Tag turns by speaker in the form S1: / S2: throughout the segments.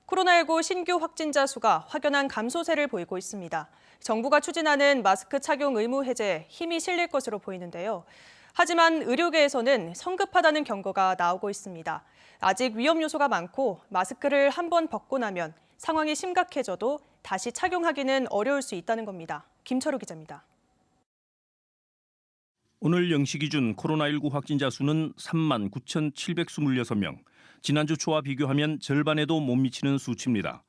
S1: 코로나19 신규 확진자 수가 확연한 감소세를 보이고 있습니다. 정부가 추진하는 마스크 착용 의무 해제에 힘이 실릴 것으로 보이는데요. 하지만 의료계에서는 성급하다는 경고가 나오고 있습니다. 아직 위험 요소가 많고 마스크를 한번 벗고 나면 상황이 심각해져도 다시 착용하기는 어려울 수 있다는 겁니다. 김철우 기자입니다.
S2: 오늘 0시 기준 코로나19 확진자 수는 3만 9,726명. 지난주 초와 비교하면 절반에도 못 미치는 수치입니다.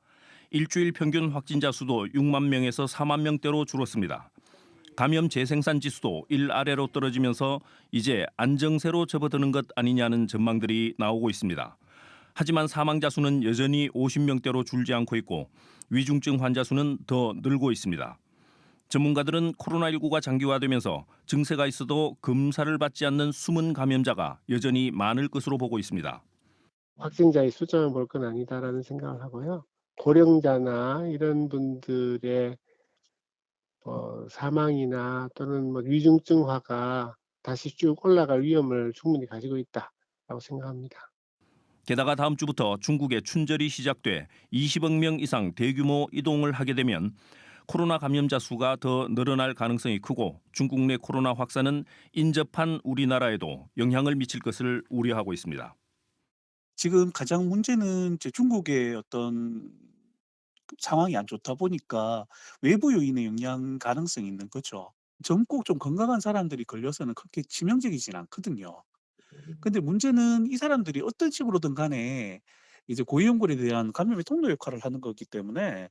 S2: 일주일 평균 확진자 수도 6만 명에서 4만 명대로 줄었습니다. 감염 재생산 지수도 1 아래로 떨어지면서 이제 안정세로 접어드는 것 아니냐는 전망들이 나오고 있습니다. 하지만 사망자 수는 여전히 50명대로 줄지 않고 있고 위중증 환자 수는 더 늘고 있습니다. 전문가들은 코로나19가 장기화되면서 증세가 있어도 검사를 받지 않는 숨은 감염자가 여전히 많을 것으로 보고 있습니다.
S3: 확진자의 숫자만 볼 건 아니다라는 생각을 하고요. 고령자나 이런 분들의 사망이나 또는 위중증화가 다시 쭉 올라갈 위험을 충분히 가지고 있다라고 생각합니다.
S2: 게다가 다음 주부터 중국의 춘절이 시작돼 20억 명 이상 대규모 이동을 하게 되면 코로나 감염자 수가 더 늘어날 가능성이 크고 중국 내 코로나 확산은 인접한 우리나라에도 영향을 미칠 것을 우려하고 있습니다.
S4: 지금 가장 문제는 이제 중국의 어떤 상황이 안 좋다 보니까 외부 요인의 영향 가능성이 있는 거죠. 젊고 좀 건강한 사람들이 걸려서는 그렇게 치명적이진 않거든요. 근데 문제는 이 사람들이 어떤 식으로든 간에 이제 고위험군에 대한 감염의 통로 역할을 하는 거기 때문에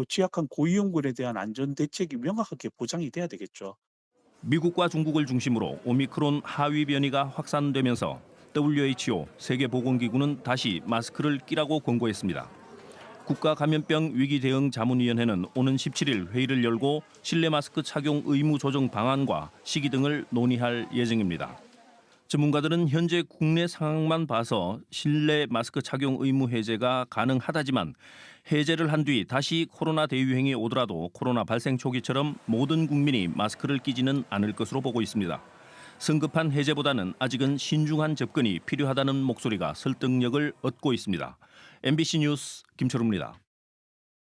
S4: 취약한 고위험군에 대한 안전 대책이 명확하게 보장이 돼야 되겠죠.
S2: 미국과 중국을 중심으로 오미크론 하위 변이가 확산되면서 WHO 세계보건기구는 다시 마스크를 끼라고 권고했습니다. 국가감염병 위기대응자문위원회는 오는 17일 회의를 열고 실내 마스크 착용 의무 조정 방안과 시기 등을 논의할 예정입니다. 전문가들은 현재 국내 상황만 봐서 실내 마스크 착용 의무 해제가 가능하다지만 해제를 한 뒤 다시 코로나 대유행이 오더라도 코로나 발생 초기처럼 모든 국민이 마스크를 끼지는 않을 것으로 보고 있습니다. 성급한 해제보다는 아직은 신중한 접근이 필요하다는 목소리가 설득력을 얻고 있습니다. MBC 뉴스 김철우입니다.